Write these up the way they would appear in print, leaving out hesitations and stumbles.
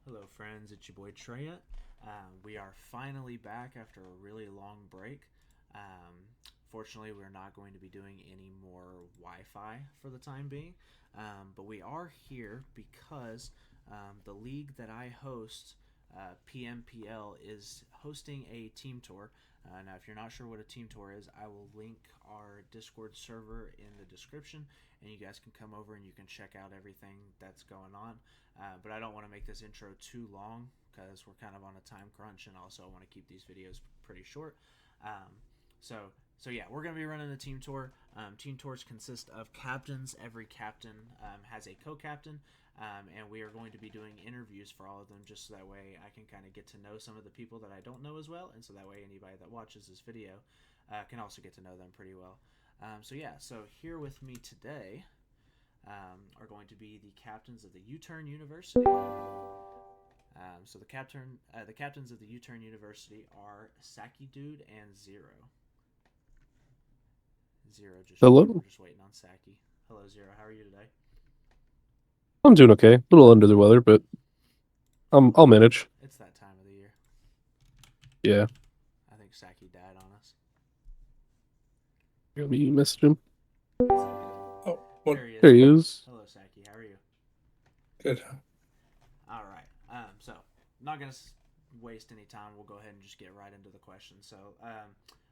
Hello, friends. It's your boy Treya. We are finally back after a really long break. Um, Fortunately, we're not going to be doing any more Wi Fi for the time being, but we are here because the league that I host, PMPL, is hosting a team tour. Now, if you're not sure what a team tour is, I will link our Discord server in the description, and you guys can come over and you can check out everything that's going on. But I don't want to make this intro too long because we're kind of on a time crunch, and also I want to keep these videos pretty short. Um, so so yeah, we're going to be running a team tour. Team tours consist of captains. Every captain has a co-captain, and we are going to be doing interviews for all of them, just so that way I can kind of get to know some of the people that I don't know as well, and so that way anybody that watches this video can also get to know them pretty well. So here with me today are going to be the captains of the U-Turn University. The captains of the U-Turn University are Sacky Dude and Zero. Hello. We're just waiting on Sacky. Hello, Zero. How are you today? I'm doing okay. A little under the weather, but I'll manage. It's that time of the year. Yeah. I think Sacky died on us. Let me message him. It's all good. Oh, what? There he There is. he is. Hello, Sacky. How are you? Good. All right. So not gonna waste any time. We'll go ahead and just get right into the questions.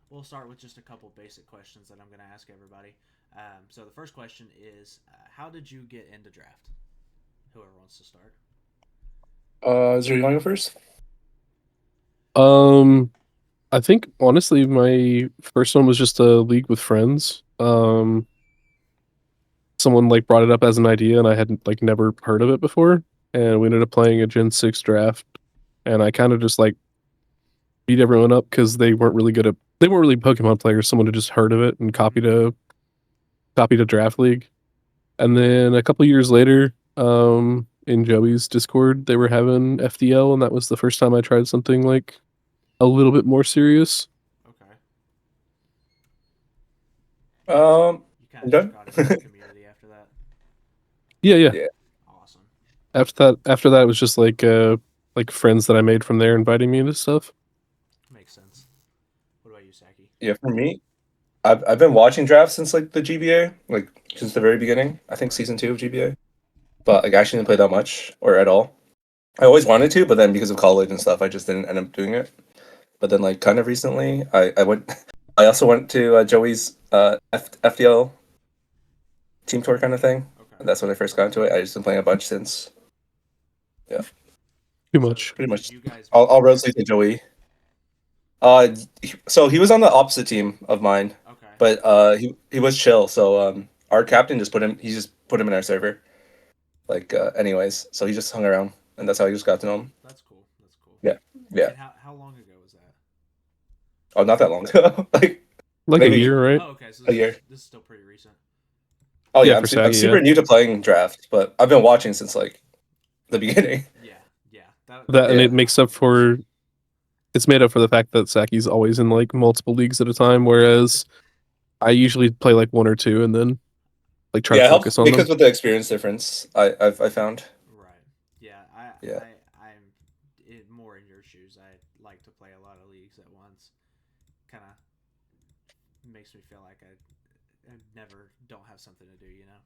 We'll start with just a couple basic questions that I'm gonna ask everybody. So the first question is, how did you get into draft? Whoever wants to start. Zero, you want to go first? Um, I think honestly, my first one was just a league with friends. Someone like brought it up as an idea, and I hadn't like never heard of it before, and we ended up playing a Gen 6 draft, and I kind of just like beat everyone up because they weren't really Pokemon players. Someone had just heard of it and copied a draft league. And then a couple years later, in Joey's Discord, they were having FDL, and that was the first time I tried something like a little bit more serious. Okay. You kind I'm of just done. got into the community after that. Yeah, yeah. Yeah. Awesome. After that, it was just like friends that I made from there inviting me into stuff. Makes sense. What about you, Saki? Yeah, for me, I've been watching drafts since like the GBA, like since the very beginning. I think Right. season 2 of GBA, but like I actually didn't play that much or at all. I always wanted to, but then because of college and stuff, I just didn't end up doing it. But then like kind of recently, I went. I also went to Joey's FDL team tour kind of thing. Okay. And that's when I first got into it. I just been playing a bunch since. Yeah, Too So much. pretty did much. you guys All meet? roads lead to Joey. So he was on the opposite team of mine, Okay. but he was chill. So our captain just put him. He just put him in our server. Like anyways, so he just hung around, and that's how he just got to know him. That's cool. That's cool. Yeah, yeah. And how long ago was that? Oh, not that long ago. Like Like a maybe year, right? Oh, okay. So a this year. is this is still pretty recent. Oh Yeah, yeah, for I'm Saggy, yeah. super new to playing draft, but I've been watching since like the beginning. Yeah. Yeah. That That and Yeah, it makes a makes lot up of sense. for it's made up for the fact that Saki's always in like multiple leagues at a time, whereas I usually play like one or two and then like try to yeah. It helps focus on because them. with the experience difference, I found. Right. Yeah. I Yeah, I I'm more in your shoes. I like to play a lot of leagues at once. Kind of makes me feel like I never don't have something to do. You know.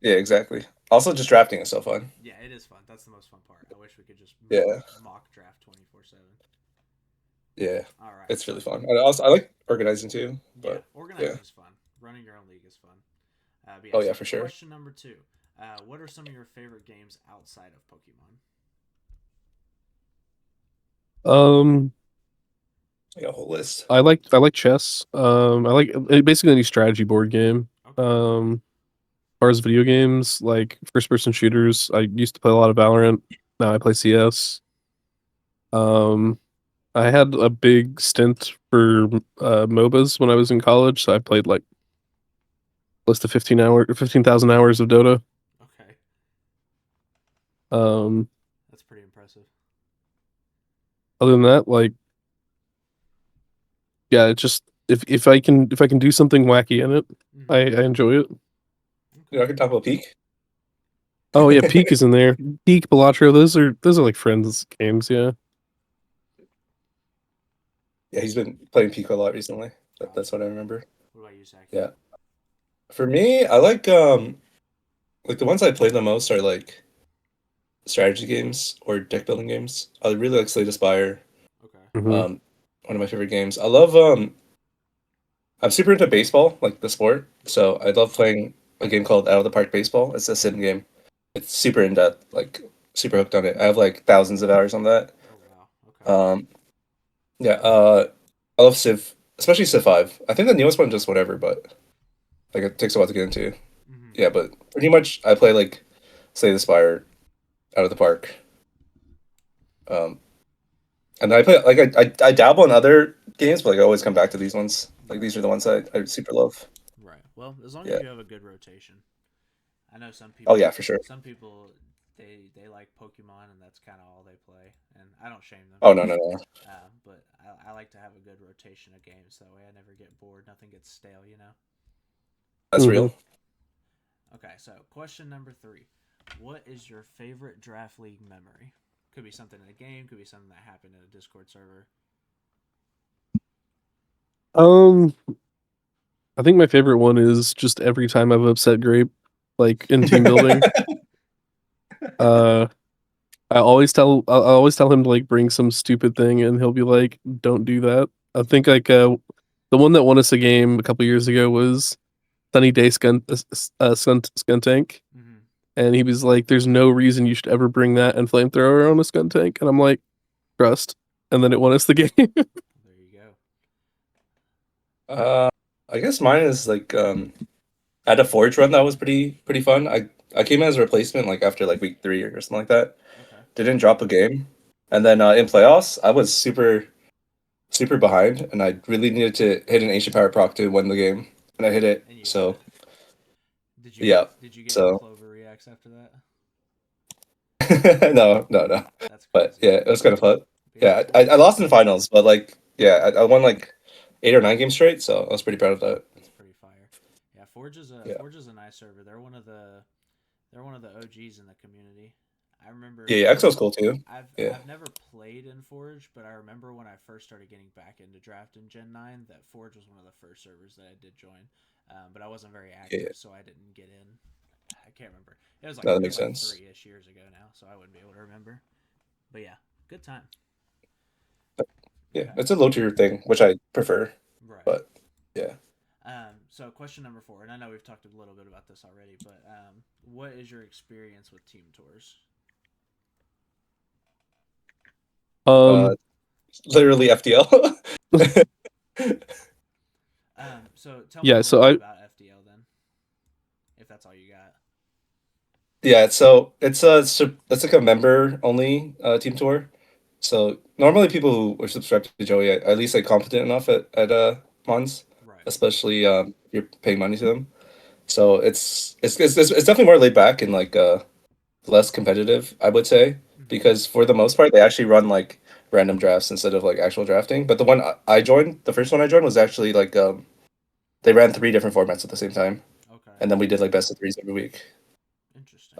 yeah, exactly. Also, just drafting is so fun. Yeah, it is fun. That's the most fun part. I wish we could just Yeah, mock draft 24/7. yeah. All right. It's really fun. I like organizing too, Yeah, but yeah. organizing is fun. Running your own league is fun. But yeah, Oh so yeah, for sure. question number two. What are some of your favorite games outside of Pokemon? Um, I got a whole list. I like chess. I like basically any strategy board game. Okay. As far as video games, like first person shooters, I used to play a lot of Valorant. Now I play CS. Um, I had a big stint for MOBAs when I was in college, so I played like close to 15,000 hours of Dota. Okay. Um, That's pretty impressive. Other than that, like yeah, it just if I can do something wacky in it, I Mm-hmm. enjoy it. You know, Okay. I can talk about peak. Oh yeah, Peak is in there. Peak, Balatro, those are like friends games, yeah. Yeah, he's been playing Pico a lot recently. That's what I remember. What about you, Sacky? Yeah. For me, I like the ones I play the most are like strategy games or deck building games. I really like Slay the Spire. Okay. Hmm. One of my favorite games. I love I'm super into baseball, like the sport. So I love playing a game called Out of the Park Baseball. It's a sim game. It's super in depth, like super hooked on it. I have like thousands of hours on that. Oh wow. Okay. Um, yeah, I love Civ, especially Civ 5. I think the newest one just whatever, but like it takes a while to get into. Mm-hmm. Yeah, but pretty much I play like Slay the Spire, Out of the Park. Um, and I play like I dabble in other games, but like I always come back to these ones. Like these are the ones I super love. Right. Well, as long as Yeah. you have a good rotation. I know some Oh people. yeah, for sure. Some people they like Pokemon and that's kind of all they play, and I don't shame them. Oh no no no. But I like to have a good rotation of games. That way, I never get bored. Nothing gets stale. You know. That's Hmm. real. Okay. So question number 3: what is your favorite draft league memory? Could be something in a game. Could be something that happened in a Discord server. Um, I think my favorite one is just every time I've upset Grape, like in team building. Uh, I always tell him to like bring some stupid thing, and he'll be like, "Don't do that." I think like the one that won us a game a couple years ago was Sunny Day Skun Tank, Mm-hmm. and he was like, "There's no reason you should ever bring that and flamethrower on a Skun Tank," and I'm like, "Trust," and then it won us the game. There you go. Uh, I guess mine is like I had a Forge run that was pretty fun. I came in as a replacement like after like week 3 or something like that. Okay. Didn't drop a game, and then in playoffs I was super behind, and I really needed to hit an ancient power proc to win the game, and I hit it. And you hit So it. Did you yeah, get any so Clover reacts after that? no, That's but crazy. yeah, it was kind of fun. But yeah, Yeah, I Forge. lost in finals, but like yeah, I won like 8 or 9 games straight, so I was pretty proud of that. That's pretty fire. Yeah, Yeah, Forge is a nice server. They're one of the OGs in the community. I yeah, remember yeah. EXO's cool too. Yeah, I've never played in Forge, but I remember when I first started getting back into draft in Gen 9 that Forge was one of the first servers that I did join. But I wasn't very yeah, active, so I didn't get in. I can't remember. no, that It makes was like sense. 3-ish years ago now, so I wouldn't be able to remember. But yeah, good time. Yeah, Okay. it's a low tier thing, which I prefer, Right. but yeah. So question number 4, and I know we've talked a little bit about this already, but what is your experience with team tours? Uh, Um, literally FDL. So tell me a yeah, little so bit I about FDL then, if that's all you got. Yeah, so it's like a member only team tour. So normally people who are subscribed to Joey are at least like competent enough at Mons, Right. especially if you're paying money to them. So it's definitely more laid back and like less competitive, I would say, Mm-hmm. because for the most part they actually run like random drafts instead of like actual drafting. But the one I joined, the first one I joined was actually like they ran 3 different formats at the same time, Okay. and then we did like best of threes every week. Interesting.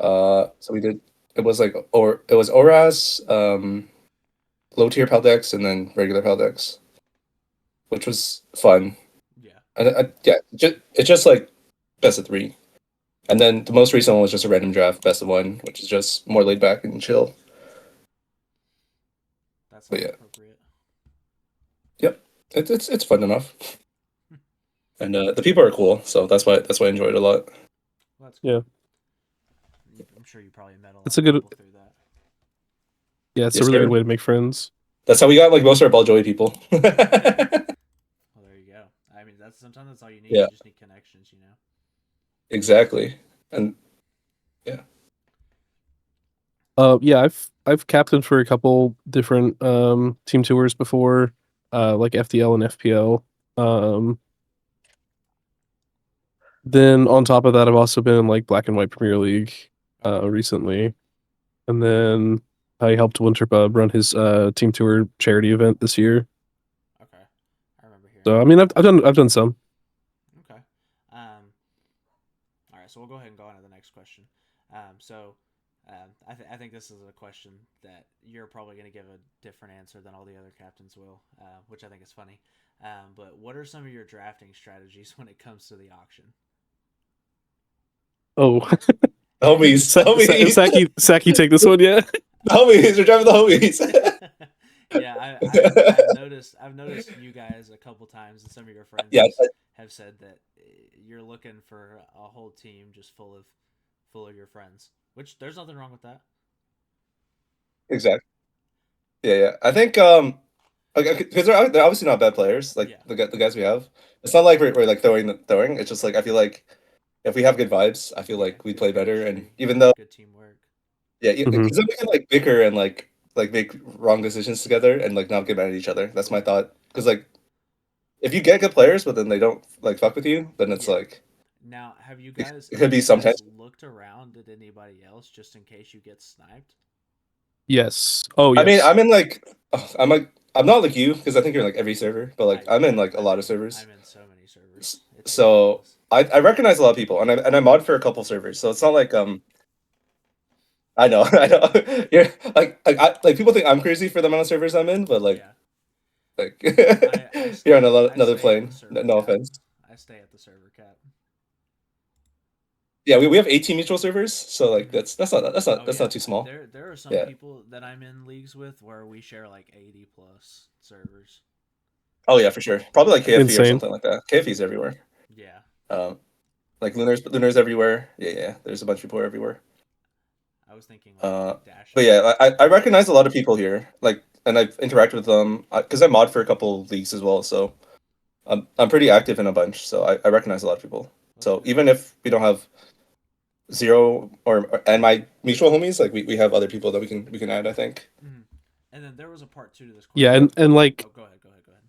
So we did. It was like or it was Oras, low tier Peldex, and then regular Peldex, which was fun. Yeah. And yeah, it's just like best of 3, and then the most recent one was just a random draft, best of 1, which is just more laid back and chill. That But sounds yeah, appropriate. yep, it's fun enough, and the people are cool, so that's why I enjoyed it a lot. Well, that's yeah, cool. I'm sure you probably met a it's lot a of good people through that. it's a Yes, really good sir. way to make friends. That's how we got like most of our ball joy people. Well, there you go. I mean, that's all you need. Yeah, You just need connections, you know. exactly, and yeah. Yeah, I've captained for a couple different team tours before, like FDL and FPL. Um, then on top of that, I've also been in like Black and White Premier League Okay. recently, and then I helped Winterbub run his team tour charity event this year. Okay. I remember hearing So I about mean, that. I've done some. Okay. All right. So we'll go ahead and go on to the next question. So I think this is a question that you're probably going to give a different answer than all the other captains will, which I think is funny. But what are some of your drafting strategies when it comes to the auction? Oh, Homies, homies, Sacky, take this one, yeah. homies. We're driving the homies. Yeah, I've noticed you guys a couple times, and some of your friends Yeah, have said that you're looking for a whole team just full of your friends. Which there's nothing wrong with that. exactly. Yeah, yeah. I think because they're obviously not bad players, like Yeah, the guys we have. It's not like we're like throwing. It's just like I feel like if we have good vibes, I feel yeah, like we good play better. And chemistry, even though good teamwork. yeah, Hmm. because then we can like bicker and like make wrong decisions together and like not get mad at each other. That's my thought. Because like if you get good players, but then they don't like fuck with you, then it's Yeah. like Now, have you it, guys it could have be you guys sometimes. looked around at anybody else just in case you get sniped? Yes. Oh, I mean, yes. I'm not like you because I think you're in, like every server, but like I'm in like a lot of servers. I'm in so many servers. S- It's So ridiculous. I recognize a lot of people, and I mod for a couple servers. So it's not like I know I know you're like people think I'm crazy for the amount of servers I'm in, but Yeah. like I you're on stay I another stay at the plane. server No cap. offense. I stay at the server cap. Yeah, we have 18 mutual servers, so like Hmm. Oh that's yeah. not too small. There are some Yeah. people that I'm in leagues with where we share like 80 plus servers. Oh yeah, for sure. Probably like KFE or Insane. something like that. KFE's everywhere. Yeah. Um, like Lunar's everywhere. Yeah, yeah. There's a bunch of people everywhere. I was thinking Uh, like Dash but and yeah, I recognize a lot of people here. Like, and I've interacted with them because I mod for a couple leagues as well. So I'm pretty active in a bunch. So I recognize a lot of people. that's So good. even if we don't have zero and my mutual homies, like we have other people that we can add. I think. Hmm. And then there was a part two to this Yeah, question. and like Oh, go ahead. Go ahead. Go ahead.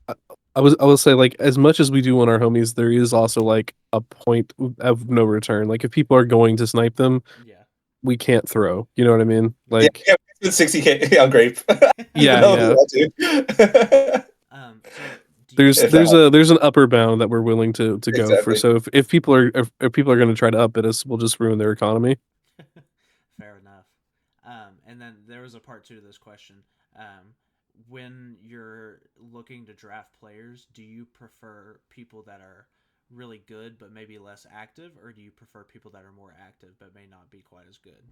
I I will say like as much as we do on our homies, there is also like a point of no return. Like if people are going to snipe them, Yeah. we can't throw. You know what I mean? Yeah, Like yeah, 60K on grape. Even yeah, though we yeah. want to. So do you There's If that there's helps. a there's an upper bound that we're willing to go for. Exactly. So if people are if people are going to try to up at us, we'll just ruin their economy. fair enough. And then there was a part two to this question. Um, when you're looking to draft players, do you prefer people that are really good but maybe less active, or do you prefer people that are more active but may not be quite as good?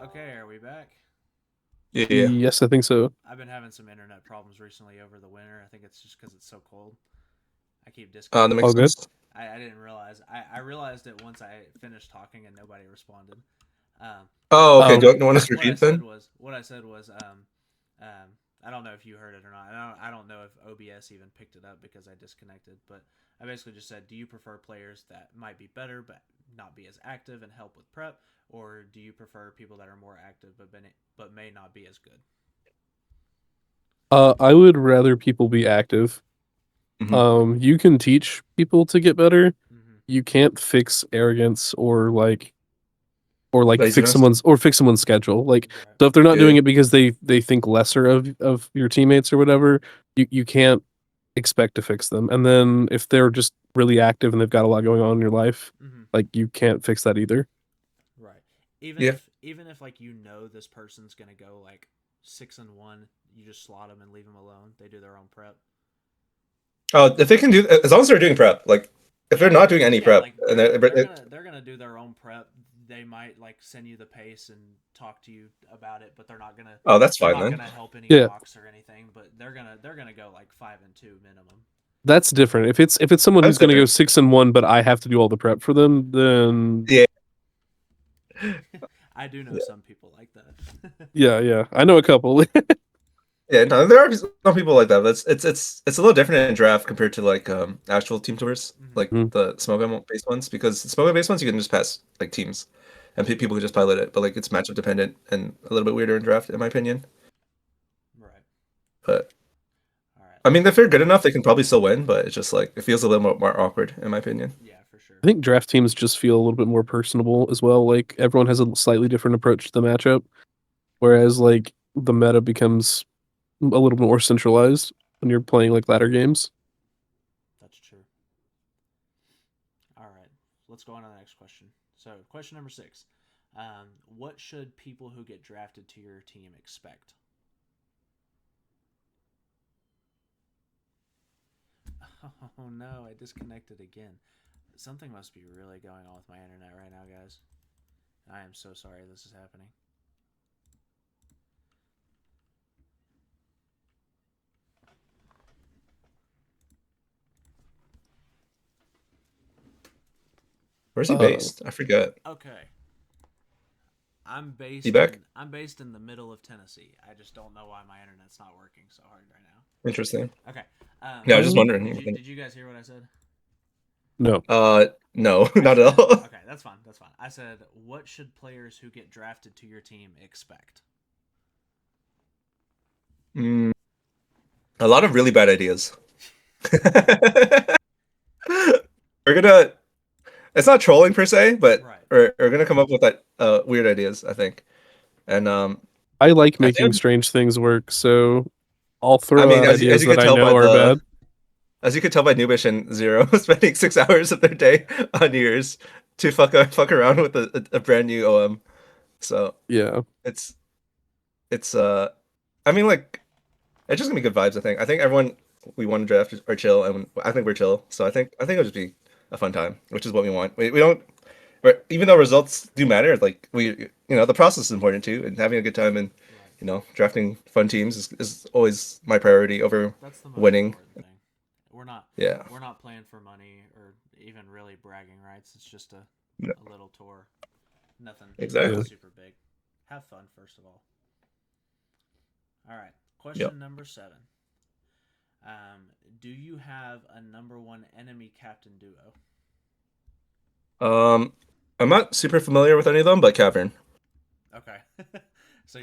Okay, are we back? Yeah, yeah. Yes, I think so. I've been having some internet problems recently over the winter. I think it's just because it's so cold. I keep That disconnecting. All makes good. sense. I didn't realize. I realized it once I finished talking and nobody responded. But Oh, okay. Oh, Do you want us to what I repeat said then? was um, I don't know if you heard it or not. I don't know if OBS even picked it up because I disconnected. But I basically just said, do you prefer players that might be better but not be as active and help with prep, or do you prefer people that are more active but may not be as good? I would rather people be active. Hmm. You can teach people to get better. Mm-hmm. You can't fix arrogance or Laziness. fix someone's schedule. Like Right. so if they're not Yeah. doing it because they think lesser of your teammates or whatever, you can't expect to fix them. And then if they're just really active and they've got a lot going on in your life, Mm-hmm. like you can't fix that either. Right. Even Yeah. if like this person's gonna go like 6-1, you just slot them and leave them alone. They do their own prep. Oh, if they can do, as long as they're doing prep, like if they're Yeah, not doing any yeah. prep, Like and they're gonna do their own prep. They might like send you the pace and talk to you about it, but oh, that's they're fine not then. gonna help any Yeah, box or anything. But they're gonna go like 5-2 minimum. that's different. If it's someone That's who's going to go different. 6-1, but I have to do all the prep for them, then Yeah. I do know Yeah. some people like that. yeah, yeah, I know a couple. Yeah, no, there are some people like that. But it's a little different in draft compared to like actual team tours, Hmm. like Mhm. the smoke based ones, because the smoke based ones you can just pass like teams, and people can just pilot it. But like it's matchup dependent and a little bit weirder in draft, in my opinion. Right. But All right. I mean, if they're good enough, they can probably still win, but it's just like it feels a little more awkward in my opinion. Yeah, for sure. I think draft teams just feel a little bit more personable as well. Like everyone has a slightly different approach to the matchup, whereas like the meta becomes a little more centralized when you're playing like ladder games. That's true. All right, let's go on to the next question. So, question number 6. What should people who get drafted to your team expect? Oh no, I disconnected again. Something must be really going on with my internet right now, guys. I am so sorry this is happening. Where's he based? I forget. Okay. I'm based Feedback? I'm based in the middle of Tennessee. I just don't know why my internet's not working so hard right now. Interesting. Okay. Yeah, I was just wondering. Did you guys hear what I said? No. No, not at all. Okay, that's fine. That's fine. I said, what should players who get drafted to your team expect? A lot of really bad ideas. We're gonna. It's not trolling per se, but Right. we're gonna come up with that weird ideas, I think. And I like I making think- strange things work, so I'll throw I mean, out as ideas you could that I tell know by are bad. as you could tell by Noobish and Zero spending 6 hours of their day on New Year's to fuck around with a brand new OM. So Yeah. it's I mean, like, it's just gonna be good vibes. I think everyone we want to draft are chill, and I think we're chill. So I think it'll just be a fun time, which is what we want. We don't, but even though results do matter, like the process is important too, and having a good time and drafting fun teams is always my priority over That's the most winning. important thing. Yeah. We're not playing for money or even really bragging rights. It's just a little tour. Nothing Exactly. super big. Have fun first of all. All right. Question number 7. Do you have a number 1 enemy captain duo? I'm not super familiar with any of them, but Cavern. Okay. So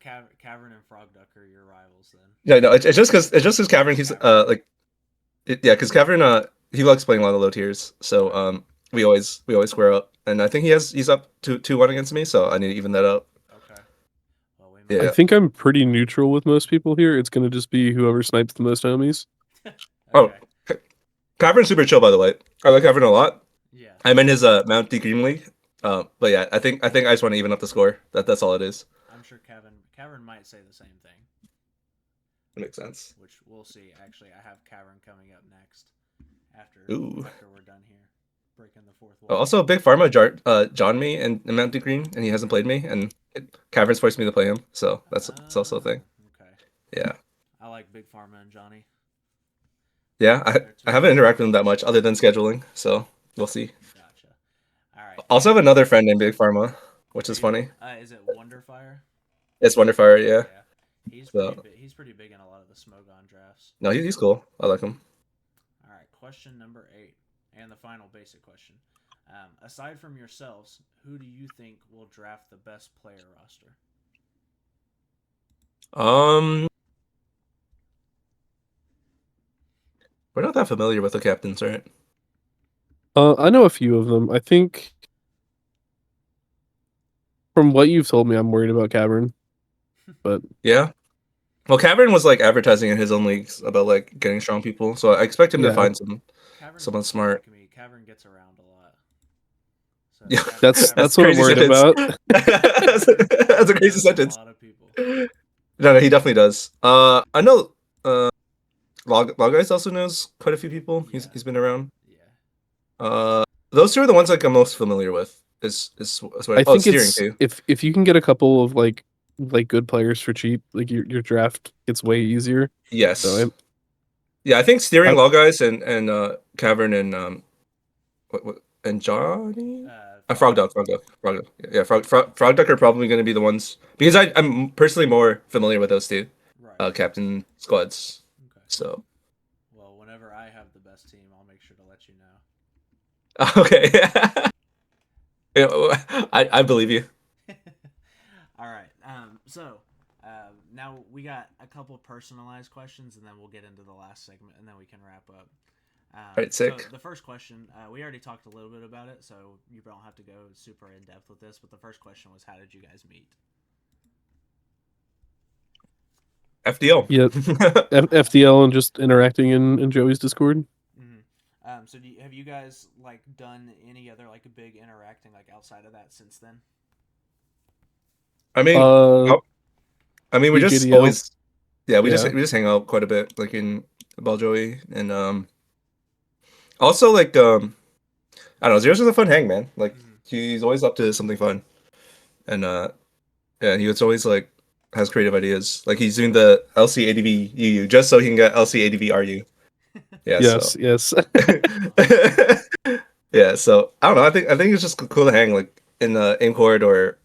Cavern and Frog Duck are your rivals then. Yeah, no, it's just because Cavern keeps because Cavern he likes playing a lot of low tiers, so we always square up, and I think he's up to 2-1 against me, so I need to even that out. Okay. Well, Yeah. I think I'm pretty neutral with most people here. It's gonna just be whoever snipes the most homies. Oh, Cavern's super chill, by the way. I like Cavern a lot. Yeah. I'm in his Mount D Green League. But yeah, I think I just want to even up the score. That's all it is. I'm sure Cavern might say the same thing. That makes sense. Which we'll see. Actually, I have Cavern coming up next after we're done here, breaking the 4th wall. Also, Big Pharma John me in Mount D Green, and he hasn't played me, and Cavern's forced me to play him, so that's also a thing. Okay. Yeah. I like Big Pharma and Johnny. Yeah, I haven't interacted with them that much other than scheduling, so we'll see. Gotcha. All right. Also have another friend named Big Pharma, which is funny. Is it Wonderfire? It's Wonderfire, yeah. He's pretty big in a lot of the Smogon drafts. No, he's cool. I like him. All right, question number 8, and the final basic question. Aside from yourselves, who do you think will draft the best player roster? We're not that familiar with the captains, right? I know a few of them. I think from what you've told me, I'm worried about Cavern. But yeah. Well, Cavern was like advertising in his own leagues about like getting strong people, so I expect him to find someone smart. Cavern gets around a lot. So Yeah, that's what I'm worried about. That's a crazy sentence. A lot of people. No, he definitely does. I know. Log Guys also knows quite a few people. He's been around. Yeah. Those two are the ones like I'm most familiar with. I think steering too. If you can get a couple of like good players for cheap, like your draft gets way easier. Yes. So I think steering Log Guys and Cavern and and Johnny. Frog Duck. Yeah, Frog Duck are probably going to be the ones because I'm personally more familiar with those two captain squads. Okay. So. Well, whenever I have the best team, I'll make sure to let you know. Okay. I believe you. All right. So Now we got a couple personalized questions, and then we'll get into the last segment, and then we can wrap up. Right, So sick. the first question, we already talked a little bit about it, so you don't have to go super in depth with this. But the first question was, how did you guys meet? FDL. Yeah, FDL and just interacting in Joey's Discord. So have you guys like done any other like big interacting like outside of that since then? I mean, Uh, we just BJDL. always, yeah, Yeah. we just hang out quite a bit, like in Baljoey, and also like I don't know, Zero's just a fun hang, man. Like he's always up to something fun, and yeah, he was always like has creative ideas. Like he's doing the LC ADV UU just so he can get LC ADV RU. Yeah, so Yes. yeah, so I don't know. I think it's just cool to hang like in the Aimcord or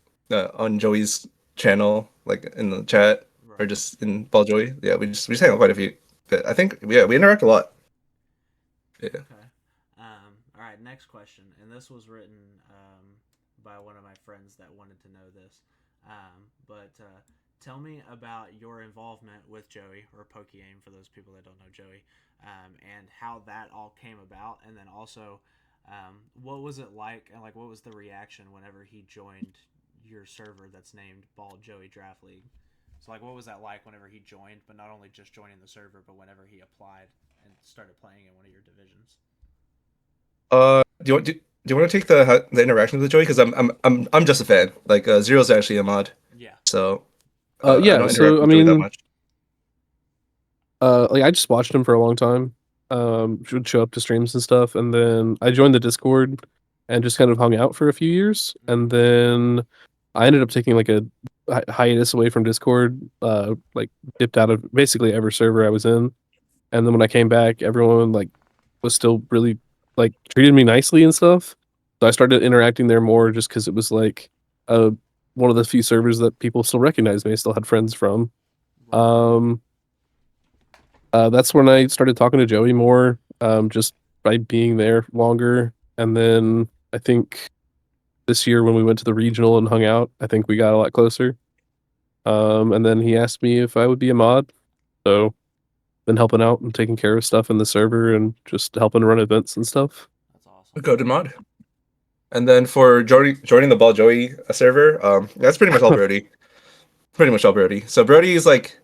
on Joey's channel, like in the chat or Right. just in Baljoey. Yeah, we just hang out quite a few. But I think yeah, we interact a lot. Yeah. Okay. All right. Next question, and this was written by one of my friends that wanted to know this. But tell me about your involvement with Joey or PokeAim for those people that don't know Joey, and how that all came about, and then also what was it like, and like what was the reaction whenever he joined your server that's named Ball Joey Draft League? So like, what was that like whenever he joined, but not only just joining the server, but whenever he applied and started playing in one of your divisions? Do you want to take the interaction with Joey? Because I'm just a fan. Like Zero's actually a mod, Yeah. so I Yeah. don't interact So I with Joey that mean, much. like I just watched him for a long time. Would show up to streams and stuff, and then I joined the Discord and just kind of hung out for a few years, and then I ended up taking like a hiatus away from Discord. Like dipped out of basically every server I was in, and then when I came back, everyone like was still really like treated me nicely and stuff. So I started interacting there more just because it was like uh one of the few servers that people still recognized me. I still had friends from. Right. Um, that's when I started talking to Joey more, just by being there longer. And then I think this year when we went to the regional and hung out, I think we got a lot closer. And then he asked me if I would be a mod. So been helping out and taking care of stuff in the server and just helping run events and stuff. That's awesome. Go to mod. And then for joining the Ball Joey server, that's pretty much all Brody. Pretty much all Brody. So Brody is like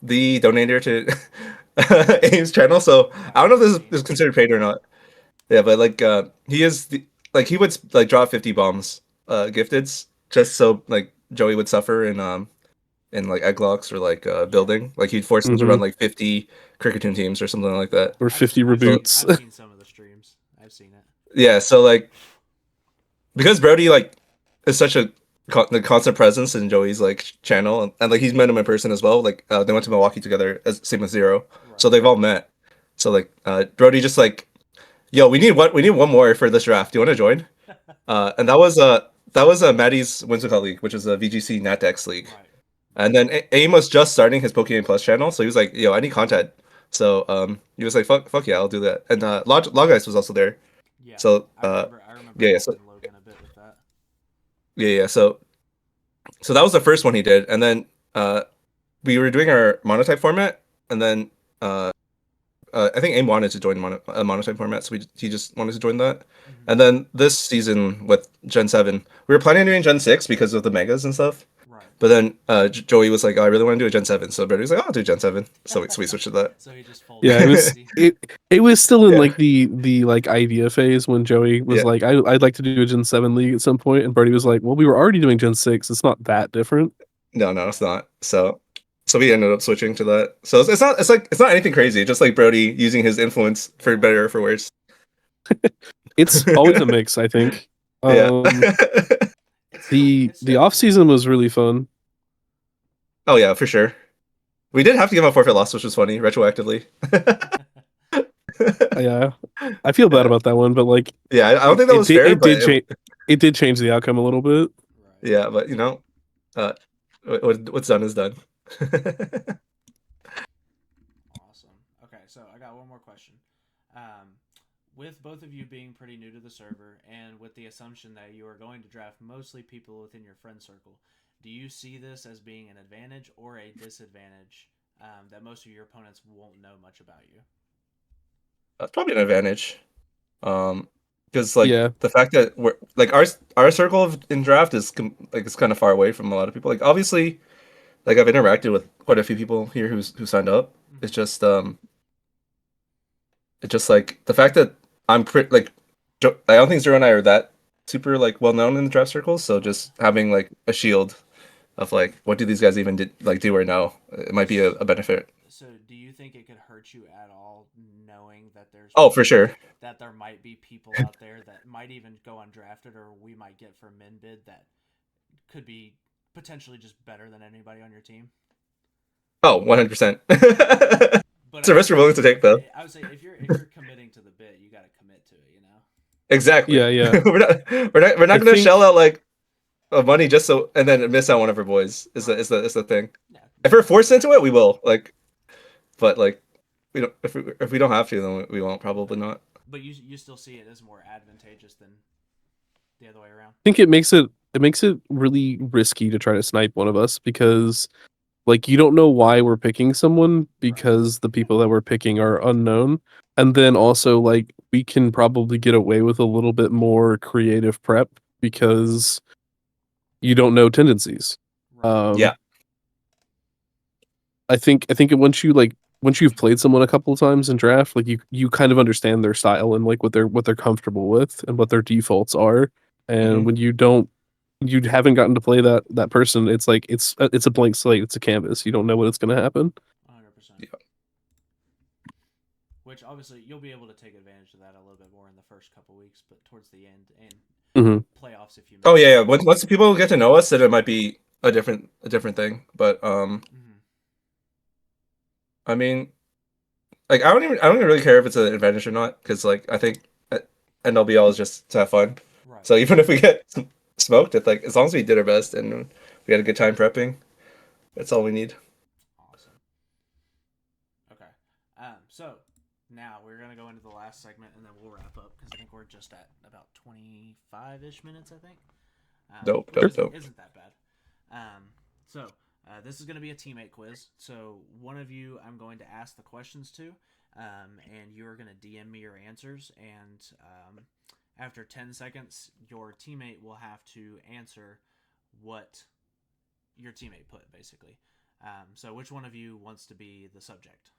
the donator to Aim's channel. So I don't know if this is considered paid or not. Yeah, but like he is the, like he would like drop 50 bombs gifteds just so like Joey would suffer in like egglocks or like building. Like he'd force him to run Mm-hmm. like 50 Cricketune teams or something like that. Or 50 Seen, reboots. I've seen some of the streams. I've seen it. Yeah, so like because Brody like is such a the constant presence in Joey's like channel, and like he's met him in person as well. Like they went to Milwaukee together, as same as Zero, Right. so they've all met. So like Brody just like, yo, we need one more for this draft. Do you want to join? And that was Maddie's Whimsical League, which is a VGC NatDex league. Right. And then Aim was just starting his Pokemon Plus channel, so he was like, yo, I need content. So he was like, fuck yeah, I'll do that. And Log Ice was also there. Yeah. So I remember yeah, so helping Logan a bit with that. yeah. So that was the first one he did, and then we were doing our monotype format, and then I think Aim wanted to join a monotype format, so he just wanted to join that. And then this season with Gen 7, we were planning on doing Gen 6 because of the megas and stuff. Right. But then Joey was like, oh, I really want to do a Gen 7. So Brady was like, oh, I'll do Gen 7. So we switched to that. So he just folded. Yeah, it was still in Yeah. like the like idea phase when Joey was Yeah. like, I'd like to do a Gen 7 league at some point, and Brody was like, well, we were already doing Gen 6. It's not that different. No, it's not. So we ended up switching to that. So it's not anything crazy. Just like Brody using his influence for better or for worse. It's always a mix, I think. Yeah. The off season was really fun. Oh yeah, for sure. We did have to give out forfeit loss, which was funny, retroactively. Yeah, I feel bad about that one, but like, yeah, I don't think that was fair. It did change the outcome a little bit. Right. Yeah, but you know, what's done is done. Awesome. Okay, so I got one more question. With both of you being pretty new to the server, and with the assumption that you are going to draft mostly people within your friend circle, do you see this as being an advantage or a disadvantage that most of your opponents won't know much about you? That's probably an advantage. Because like Yeah. the fact that we're like our circle in draft is like it's kind of far away from a lot of people. Like obviously, like I've interacted with quite a few people here who signed up. Mm-hmm. It's just like the fact that I'm pretty like I don't think Zero and I are that super like well known in the draft circles. So just having like a shield of like what do these guys even do or know, it might be a benefit. So, do you think it could hurt you at all knowing that Oh, for sure. that there might be people out there that might even go undrafted, or we might get for min bid that could be potentially just better than anybody on your team? Oh, 100%. But It's a risk we're willing to take, though. I would say if you're committing to the bid, you got to commit to it. You know. Exactly. Yeah. we're not I gonna think- shell out like money just so and then miss out one of our boys. Is the thing. Yeah. If we're forced into it, we will. Like, but like, we don't. If we don't have to, then we won't. Probably not. But you still see it as more advantageous than the other way around. I think it makes it really risky to try to snipe one of us because like you don't know why we're picking someone because the people that we're picking are unknown. And then also like we can probably get away with a little bit more creative prep because you don't know tendencies. Right. Yeah. I think once you've played someone a couple of times in draft, like you kind of understand their style and like what they're comfortable with and what their defaults are. And Mhm. when you haven't gotten to play that person, it's like it's a blank slate, it's a canvas. You don't know what it's going to happen. 100%. Yeah. Which obviously you'll be able to take advantage of that a little bit more in the first couple weeks, but towards the end and playoffs, if you. Oh yeah. Once people get to know us, then it might be a different thing. But Mm-hmm. I mean, like I don't even really care if it's an advantage or not because like I think NLBL is just to have fun. Right. So even if we get smoked, it's like as long as we did our best and we had a good time prepping, that's all we need. Awesome. Okay. So now we're gonna go into the last segment and then we'll wrap up because I think we're just at about 25-ish minutes. I think. Dope. Isn't that bad? So this is going to be a teammate quiz. So one of you I'm going to ask the questions to, and you're going to DM me your answers. And after 10 seconds, your teammate will have to answer what your teammate put, basically. So which one of you wants to be the subject?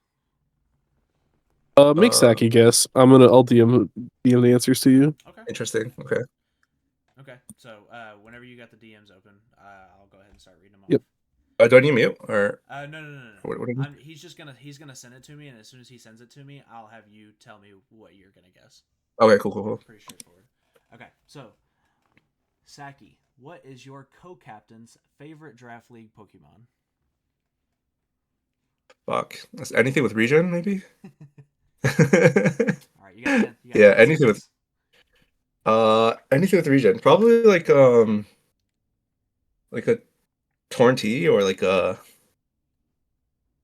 Make Sacky guess. I'll DM the answers to you. Okay. Interesting. Okay. Okay. So whenever you got the DMs open, I'll go ahead and start reading them off. Yep. Do I need mute or? No. What do you mean? He's gonna send it to me, and as soon as he sends it to me, I'll have you tell me what you're gonna guess. Okay, cool. Pretty straightforward. Okay, so Sacky, what is your co-captain's favorite draft league Pokemon? Fuck. That's anything with regen, maybe? All right, you got 10. You got Yeah, 10 anything with seconds. anything with regen. Probably like a Torn-T or like a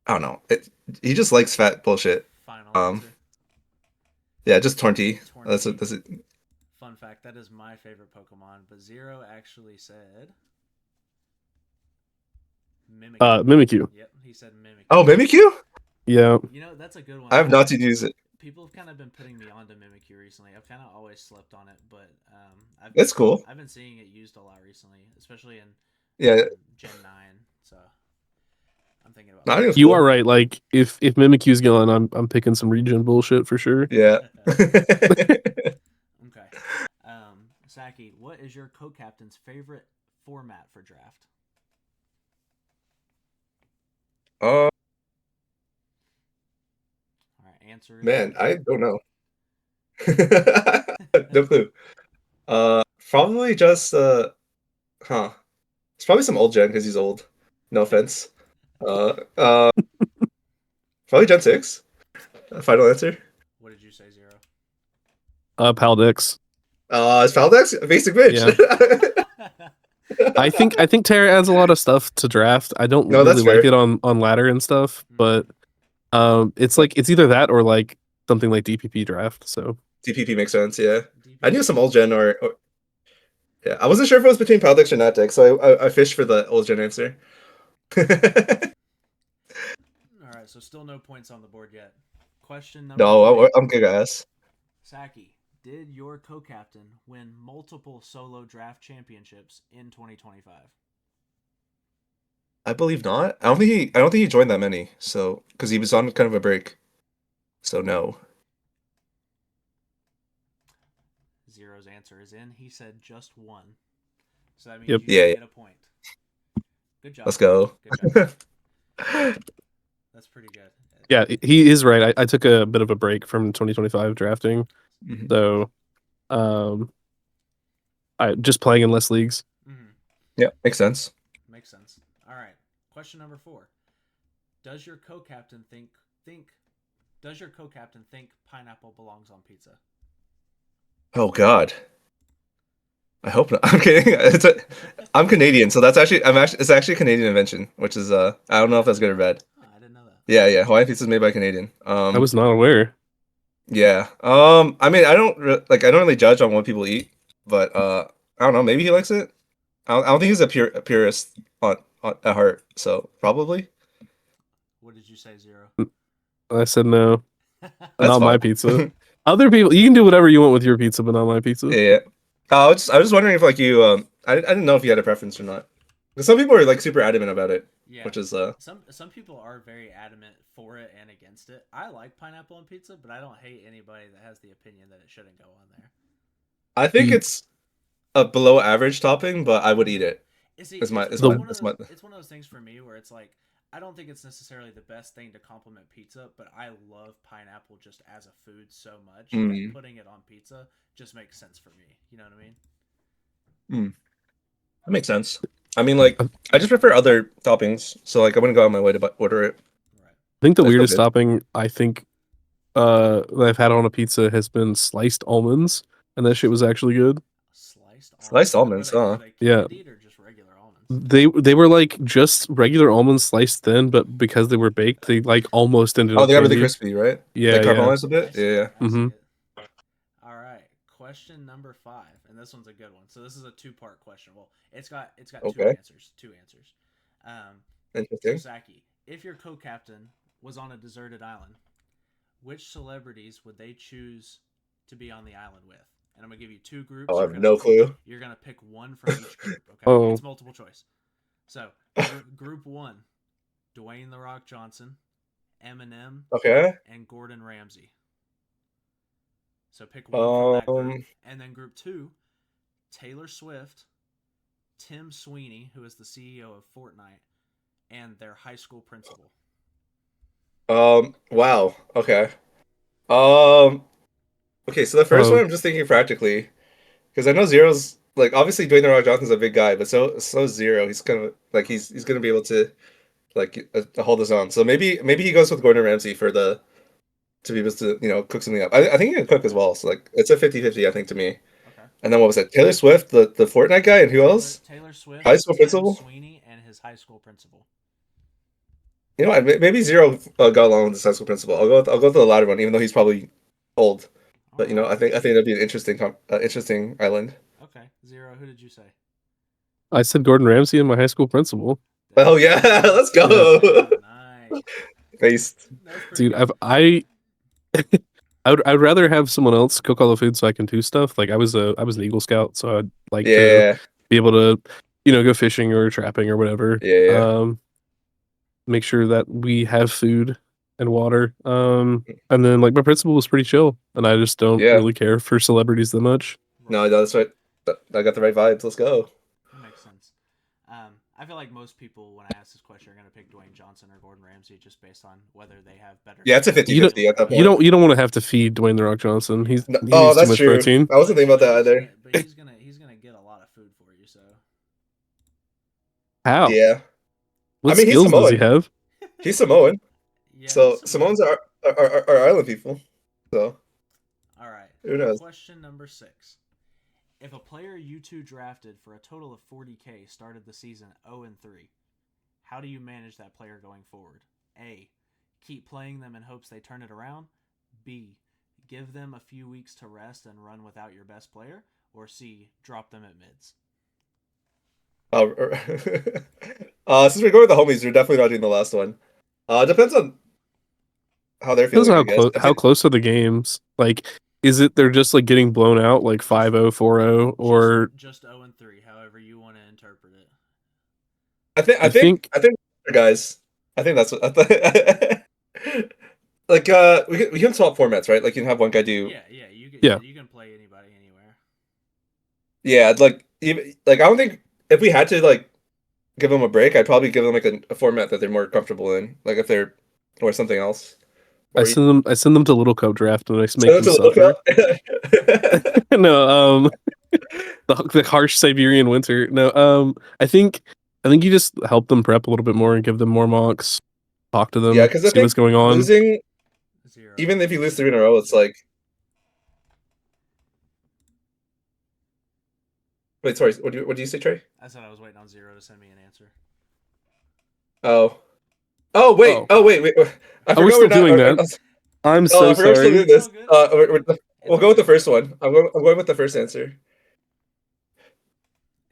I don't know. He just likes fat bullshit. Final Um, answer. Yeah, just Torn-T. Torn-T. That's it. Fun fact: that is my favorite Pokemon, but Zero actually said Mimikyu. Mimikyu. Yep, he said Mimikyu. Oh, Mimikyu? Yeah. You know, that's a good one. I have not to use it. People have kind of been putting me onto Mimikyu recently. I've kind of always slept on it, but That's cool. I've been seeing it used a lot recently, especially in Yeah. Gen 9. So I'm thinking about No, I think it's You cool. are right. Like if Mimikyu's going, I'm picking some regen bullshit for sure. Yeah. Okay. Sacky, what is your co-captain's favorite format for draft? Uh, All right, answer. man, I don't know. No clue. Probably just It's probably some old gen because he's old. No offense. Probably Gen 6. Final answer. What did you say, Zero? Paldex. Is Faldex basic bitch? I think Terra adds a lot of stuff to draft. I don't No, that's really like fair. it on ladder and stuff, but it's like it's either that or like something like DPP draft. So DPP makes sense. Yeah, I knew some old gen or Yeah, I wasn't sure if it was between Paldex or Natex, so I fished for the old gen answer. All right, so still no points on the board yet. Question number No, 3. I'm good, guys. Sacky, did your co-captain win multiple solo draft championships in 2025? I believe not. I don't think he joined that many. So because he was on kind of a break. So no. Zero's answer is in. He said just one. So that means Yep. you Yeah, don't yeah. get a point. Good job. Let's go. Good job. That's pretty good. Yeah, he is right. I took a bit of a break from 2025 drafting, Mhm. so I just playing in less leagues. Mm-hmm. Yeah, makes sense. Makes sense. All right. Question number 4. Does your co-captain think pineapple belongs on pizza? Oh God. I hope not. I'm kidding. I'm Canadian, so it's actually a Canadian invention, which is I don't know if that's good or bad. Oh, I didn't know that. Yeah, yeah. Hawaiian pizza is made by Canadian. I was not aware. Yeah. I mean, I don't really judge on what people eat, but I don't know. Maybe he likes it. I don't think he's a purist on at heart. So probably What did you say, Zero? I said no, that's not my fine. pizza. Other people, you can do whatever you want with your pizza, but not my pizza. Yeah. I was just wondering if like you I didn't know if you had a preference or not. Because some people are like super adamant about it, Yeah. which is Some people are very adamant for it and against it. I like pineapple on pizza, but I don't hate anybody that has the opinion that it shouldn't go on there. I think The it's a below average topping, but I would eat it. Is it, Is my it's is my one of is those my it's one of those things for me where it's like I don't think it's necessarily the best thing to complement pizza, but I love pineapple just as a food so much that mm, putting it on pizza just makes sense for me. You know what I mean? mm, that makes sense. I mean, like I just prefer other toppings, so like I wouldn't go out my way to order it. Right. I think the That's still weirdest good. topping that I've had on a pizza has been sliced almonds, and that shit was actually good. Sliced Sliced almonds. almonds, Were huh? they Yeah, candied or just regular almonds? they were like just regular almonds sliced thin, but because they were baked, they like almost ended Oh, up they got really candied. crispy, right? Yeah, Like yeah. caramelized a bit. Yeah, yeah. I see Mm-hmm. it. All right. Question number 5, and this one's a good one. So this is a 2-part question. Well, it's got two Okay, answers. Two answers. So interesting. Saki, if your co-captain was on a deserted island, which celebrities would they choose to be on the island with? And I'm gonna give you 2 Oh, groups. I have no clue. You're gonna pick one from each group. Okay, Oh, it's multiple choice. So group 1, Dwayne the Rock Johnson, Eminem, Okay. and Gordon Ramsay. So pick one from that group. Um. And then group 2, Taylor Swift, Tim Sweeney, who is the CEO of Fortnite, and their high school principal. Wow. Okay. Um. Okay. So the first one, oh, I'm just thinking practically because I know Zero's like obviously Dwayne the Rock Johnson's a big guy, but so is Zero. He's kind of like he's gonna be able to like hold his own. So maybe he goes with Gordon Ramsay for the to be able to cook something up. I think he can cook as Okay. well. So like it's a 50-50 I think to me. Okay. And then what was it? Taylor Swift, the Fortnite guy, and who else? Taylor Swift, High school Tim principal. Sweeney, and his high school principal. You know what? Maybe Zero got along with the high school principal. I'll go with the latter one, even though he's probably old. All But right. I think that'd be an interesting island. Okay. Zero. Who did you say? I said Gordon Ramsay and my high school principal. Oh yeah, let's Yeah, go. Nice. Based. That's pretty dude, good. I'd rather have someone else cook all the food so I can do stuff. Like I was an Eagle Scout, so I'd like to Yeah, be able to, go fishing or trapping or whatever. yeah, yeah. Make sure that we have food and water. And then like my principal was pretty chill, and I just don't Yeah. really care for celebrities that much. No, Right. that's right. I got the right vibes. Let's go. That makes sense. I feel like most people, when I ask this question, are going to pick Dwayne Johnson or Gordon Ramsay just based on whether they have better Yeah, it's a stand-up 50-50 skills at that or point. You don't want to have to feed Dwayne the Rock Johnson. yeah. No, He oh, needs too that's much true. protein. I wasn't thinking about that either. But he's gonna get a lot of food for you. So How? Yeah. I What mean, he's skills does he Samoan. have? He's Samoan. yeah, he's So Samoan. Samoans are island people. So All right. who knows? Question number 6. If a player you two drafted for a total of 40K started the season 0-3, how do you manage that player going forward? A. Keep playing them in hopes they turn it around. B. Give them a few weeks to rest and run without your best player. or C, drop them at mids? Since we're going with the homies, we're definitely not doing the last one. Depends on how they're Depends feeling, on I guess. how close are the games. Like, is it they're just like getting blown out like 5-0, 4-0, or just 0-3, however you want to interpret it. I think, guys. I think that's what. Like, we can swap formats, right? Like, you can have one guy do. Yeah, you can play anybody anywhere. Yeah, like even like I don't think if we had to like give them a break, I'd probably give them like a format that they're more comfortable in, like if they're or something else. I send them to Little Cup draft and I make them suffer. No, the harsh Siberian winter. No, I think you just help them prep a little bit more and give them more mocks, talk to them, yeah, because see what's going on. Losing, even if you lose 3 in a row, it's like. Wait, sorry. What do you say, Trey? I said I was waiting on Zero to send me an answer. Oh wait. I Are we still doing that? I'm so sorry. We're still doing this. We'll go with the first one. I'm going with the first answer.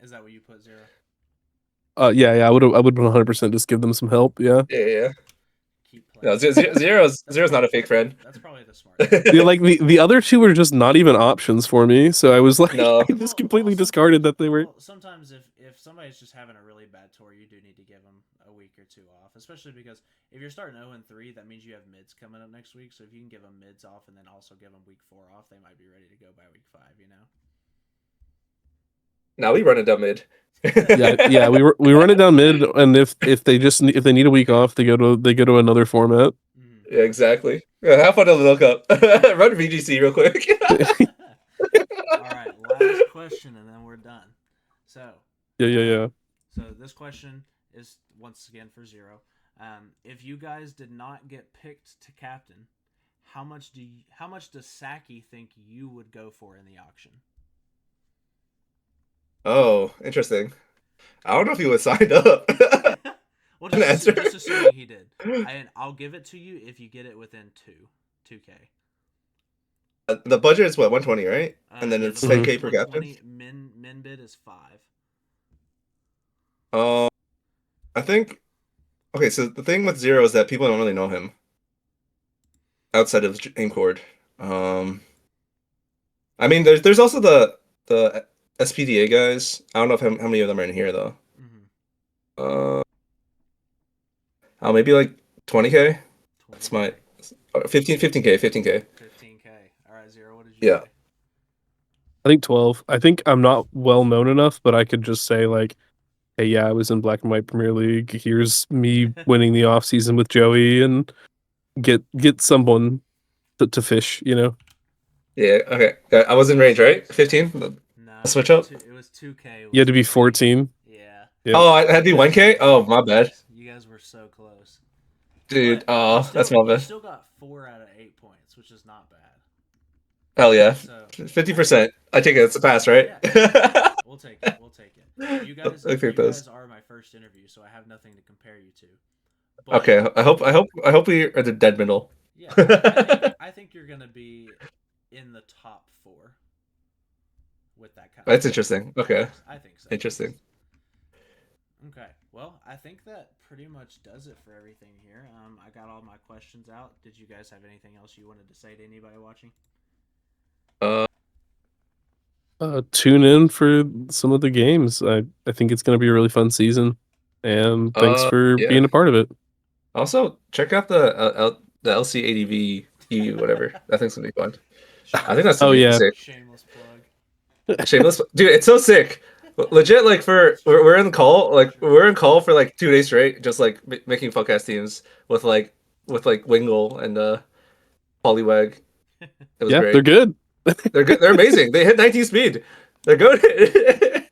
Is that what you put, Zero? Yeah. I would 100% just give them some help. Yeah. Yeah. Keep playing. No, Zero's not a fake friend. That's probably the smart. Yeah, like the other two were just not even options for me, so I was like, no. I just completely discarded that they were. Well, sometimes if somebody's just having a really bad tour, you do need to give them a week or two off, especially because if you're starting 0-3, that means you have mids coming up next week. So if you can give them mids off and then also give them week 4 off, they might be ready to go by week 5. You know. Now we run it down mid. yeah, we run it down mid, and if they need a week off, they go to another format. Yeah, exactly. Yeah, have fun on the Little Cup. Run VGC real quick. All right, last question, and then we're done. So. Yeah. So this question is once again for Zero. If you guys did not get picked to captain, how much does Sacky think you would go for in the auction? Oh, interesting. I don't know if he was signed up. Well, just assuming he did. I'll give it to you if you get it within 2K. The budget is what, 120, right? And then it's 10K per captain. Min bid is 5. I think. Okay, so the thing with Zero is that people don't really know him outside of Aimcord. I mean, there's also the SPDA guys. I don't know if how many of them are in here though. Maybe like 20K. That's my 15K. 15K. All right, Zero. What did you say? I think 12. I think I'm not well known enough, but I could just say like, hey, yeah, I was in Black and White Premier League. Here's me winning the off season with Joey, and get someone to fish. You know. Yeah. Okay. I was in range, right? 15. No. Switch up. It was 2K. You had to be 14. Yeah. Oh, I had to be 1K. Oh, my bad. You guys were so close. Dude, that's my bad. You still got 4 out of 8 points, which is not bad. Hell yeah. 50%. I take it. It's a pass, right? Yeah. We'll take it. You guys are my first interview, so I have nothing to compare you to. But, okay. I hope we are the dead middle. Yeah. I think you're gonna be in the top 4 with that kind. That's interesting. Okay. I think so. Interesting. Okay. Well, I think that pretty much does it for everything here. I got all my questions out. Did you guys have anything else you wanted to say to anybody watching? Tune in for some of the games. I think it's going to be a really fun season, and thanks for being a part of it. Also, check out the LC80V EU, whatever. That thing's gonna be fun. I think that's sick. Shameless plug. Shameless, dude. It's so sick. Legit, like we're in call, for like 2 days straight, just like making fuck-ass teams with Wingle and Poliwag. It was great. They're good. They're good. They're amazing. They hit 19 speed. They're good. Right,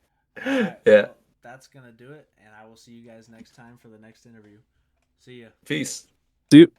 yeah. Well, that's gonna do it, and I will see you guys next time for the next interview. See ya. Peace. See you.